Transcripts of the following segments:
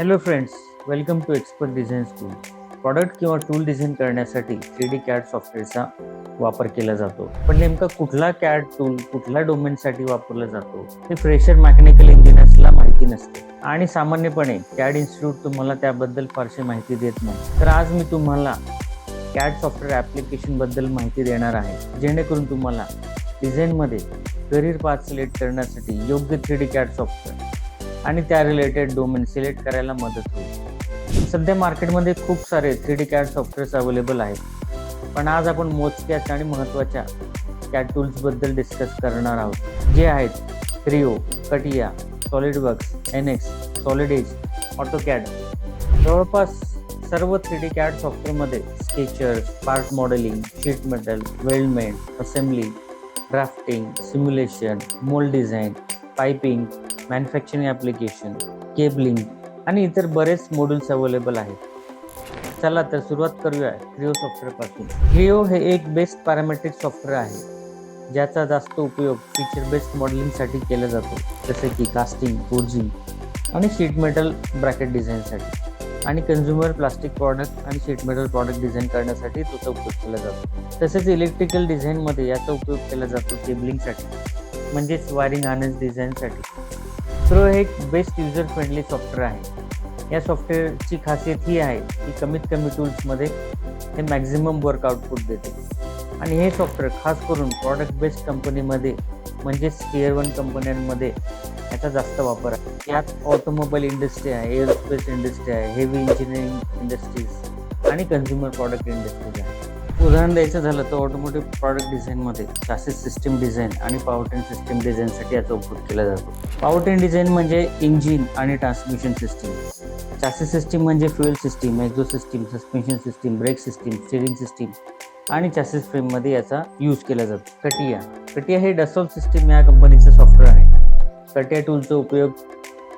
Hello friends, welcome to expert design school. Product किंवा tool design करण्यासाठी 3D CAD सॉफ्टवेअरचा वापर केला जातो. पण नेमका कुठला CAD टूल कुठल्या डोमेनसाठी वापरला जातो हे फ्रेशर मेकॅनिकल इंजिनियर्सला माहिती नसते आणि सामान्यपणे CAD इन्स्टिट्यूट तुम्हाला त्याबद्दल फारशी माहिती देत नाही. तर आज मी तुम्हाला CAD सॉफ्टवेअर ॲप्लिकेशन बद्दल माहिती देणार आहे, जेणेकरून तुम्हाला डिझाईनमध्ये करिअर पाथ सिलेक्ट करण्यासाठी योग्य 3D CAD सॉफ्टवेअर आणि त्या रिलेटेड डोमेन सिलेक्ट करायला मदत होईल. सध्या मार्केटमध्ये खूप सारे 3D CAD सॉफ्टवेअर्स अवेलेबल आहेत, पण आज आपण मोजक्याच आणि महत्त्वाच्या CAD टूल्सबद्दल डिस्कस करणार आहोत, जे आहेत क्रिओ, कटिया, सॉलिडवर्क्स, NX, सॉलिडेज, ऑटोकॅड. जवळपास सर्व 3D CAD सॉफ्टवेअरमध्ये Skechers, part modelling, sheet metal, weldment, assembly, drafting, simulation, mould design, piping, manufacturing application, cabling आणि इतर बरेच मॉड्यूल्स अवेलेबल आहेत. चला तर सुरुवात करूया क्रिओ सॉफ्टवेअरपासून. क्रिओ हे एक बेस्ट पॅरामेट्रिक सॉफ्टवेअर आहे, ज्याचा जास्त उपयोग फीचर बेस्ड मॉडेलिंगसाठी केला जातो, जसे की कास्टिंग, फोर्जिंग आणि शीट मेटल ब्रॅकेट डिझाईनसाठी, आणि कन्झ्युमर प्लास्टिक प्रॉडक्ट आणि शीट मेटल प्रॉडक्ट डिझाईन करण्यासाठी त्याचा उपयोग केला जातो. तसेच इलेक्ट्रिकल डिझाईनमध्ये याचा उपयोग केला जातो केबलिंगसाठी, म्हणजेच वायरिंग हार्नेस डिझाईनसाठी. क्रिओ हे एक बेस्ट युजर फ्रेंडली सॉफ्टवेअर आहे. या सॉफ्टवेअरची खासियत ही आहे की कमीत कमी टूल्समध्ये हे मॅक्झिमम वर्क आउटपुट देते, आणि हे सॉफ्टवेअर खास करून प्रॉडक्ट बेस्ड कंपनीमध्ये म्हणजेच Tier 1 कंपन्यांमध्ये याचा जास्त वापर आहे. यात ऑटोमोबाईल इंडस्ट्री आहे, एअरोस्पेस इंडस्ट्री आहे, हेवी इंजिनिअरिंग इंडस्ट्रीज आणि कन्झ्युमर प्रॉडक्ट इंडस्ट्रीज आहे. उदाहरण द्यायचं झालं तर ऑटोमोटिव्ह प्रॉडक्ट डिझाईनमध्ये चॅसिस सिस्टीम डिझाईन आणि पॉवरट्रेन सिस्टीम डिझाईनसाठी याचा उपयोग केला जातो. पॉवरट्रेन डिझाईन म्हणजे इंजिन आणि ट्रान्समिशन सिस्टीम, चॅसिस सिस्टीम म्हणजे fuel system, exhaust system, suspension system, brake system, steering system आणि चॅसिस फ्रेममध्ये याचा यूज केला जातो. कटिया हे डसॉल्ट सिस्टीम या कंपनीचं सॉफ्टवेअर आहे. कटिया टूलचा उपयोग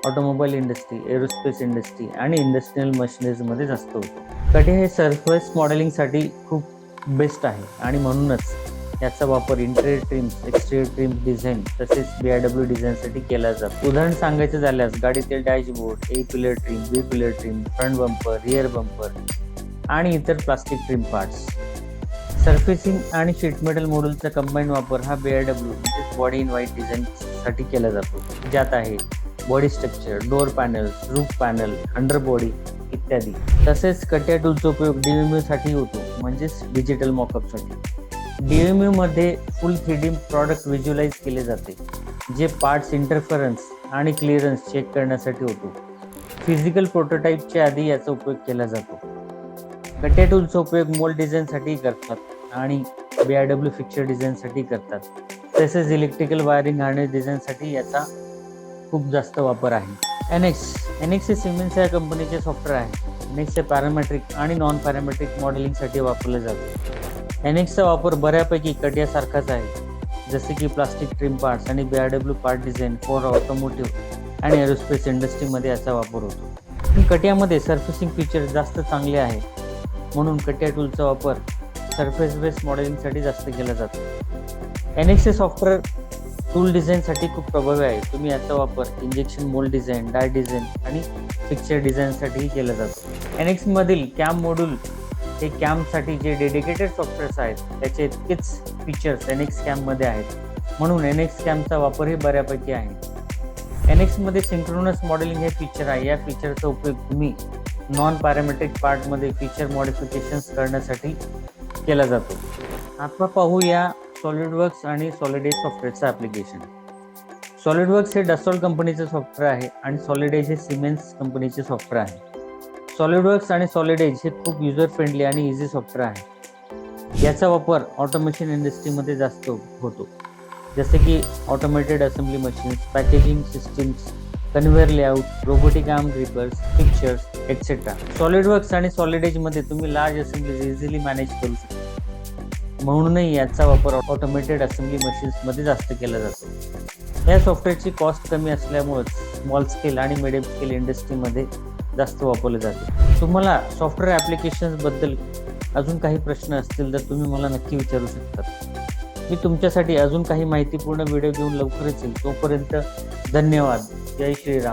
ऑटोमोबाईल इंडस्ट्री, एरोस्पेस इंडस्ट्री आणि इंडस्ट्रियल मशिनरीजमध्ये जास्त होतो. कटिया हे सरफेस मॉडेलिंगसाठी खूप बेस्ट आहे, आणि म्हणूनच याचा वापर interior TRIMS, exterior TRIMS design तसेच BIW डिझाईनसाठी केला जातो. उदाहरण सांगायचं झाल्यास गाडीतील dashboard, A pillar trim, B pillar trim, front bumper, rear bumper आणि इतर प्लास्टिक ट्रिम पार्ट्स. सर्फेसिंग आणि शीट मेटल मॉड्यूलचा कंबाईन वापर हा BIW म्हणजे बॉडी इन व्हाईट डिझाईनसाठी केला जातो, ज्यात आहे body structure, door panels, roof panel, underbody इत्यादी. तसेच कटिया टूलचा उपयोग DMU साठी होतो, म्हणजेच डिजिटल मॉकअपसाठी. DMU मध्ये फुल 3D प्रॉडक्ट व्हिज्युअलाइज केले जाते, जे पार्ट्स इंटरफरन्स आणि क्लिअरन्स चेक करण्यासाठी होतो. फिजिकल प्रोटोटाईपच्या आधी याचा उपयोग केला जातो. कटिया टूलचा उपयोग मोल्ड डिझाईनसाठी करतात आणि BIW फिक्चर डिझाईनसाठी करतात. तसेच इलेक्ट्रिकल वायरिंग हार्नेस डिझाईनसाठी याचा खूप जास्त वापर आहे. NX हे सिमेंस या कंपनीचे सॉफ्टवेअर आहे. NX हे पॅरामेट्रिक आणि नॉन पॅरामेट्रिक मॉडेलिंगसाठी वापरले जाते. NX वापर बऱ्यापैकी कटियासारखाच आहे, जसे की प्लास्टिक ट्रिम पार्ट्स आणि BIW part design for automotive आणि एरोस्पेस इंडस्ट्रीमध्ये याचा वापर होतो. पण कटियामध्ये सर्फेसिंग फीचर जास्त चांगले आहे, म्हणून कटिया टूलचा वापर सरफेस बेस्ड मॉडेलिंगसाठी जास्त केला जातो. NX हे सॉफ्टवेअर टूल डिझाईनसाठी खूप प्रभावी आहे. तुम्ही याचा वापर इंजेक्शन मोल्ड डिझाईन, डाय डिझाईन आणि फिक्चर डिझाईनसाठीही केला जातो. NX मधील कॅम मॉड्यूल हे कॅमसाठी जे डेडिकेटेड सॉफ्टवेअर्स आहेत त्याचे इतकेच फीचर्स NX कॅममध्ये आहेत, म्हणून NX कॅमचा वापरही बऱ्यापैकी आहे. NX मध्ये सिंक्रोनस मॉडेलिंग हे फीचर आहे. या फीचरचा उपयोग तुम्ही नॉन पॅरामेट्रिक पार्टमध्ये फीचर मॉडिफिकेशन्स करण्यासाठी केला जातो. आता पाहूया सॉलिडवर्क्स आणि सॉलिडेज सॉफ्टवेअरचं ॲप्लिकेशन. सॉलिडवर्क्स हे डसॉल्ट कंपनीचे सॉफ्टवेअर आहे आणि सॉलिडेज हे सिमेन्स कंपनीचे सॉफ्टवेअर आहे. सॉलिडवर्क्स आणि सॉलिडेज हे खूप युजर फ्रेंडली आणि इझी सॉफ्टवेअर आहे. याचा वापर ऑटोमेशन इंडस्ट्रीमध्ये जास्त होतो, जसे की automated assembly machines, packaging systems, conveyor layout, robotic arm grippers, fixtures etcetera. SolidWorks आणि सॉलिडेजमध्ये तुम्ही लार्ज असेंब्लीज इझिली मॅनेज करू शकता, म्हणूनही याचा वापर ऑटोमेटेड असेंब्ली मशीन्समध्ये जास्त केला जातो. या सॉफ्टवेअरची कॉस्ट कमी असल्यामुळे स्मॉल स्केल आणि मिडियम स्केल इंडस्ट्रीमध्ये जास्त वापरले जाते. तुम्हाला सॉफ्टवेअर ॲप्लिकेशन्सबद्दल अजून काही प्रश्न असतील तर तुम्ही मला नक्की विचारू शकता. मी तुमच्यासाठी अजून काही माहितीपूर्ण व्हिडिओ घेऊन लवकरच येईल. तोपर्यंत धन्यवाद. जय श्रीराम.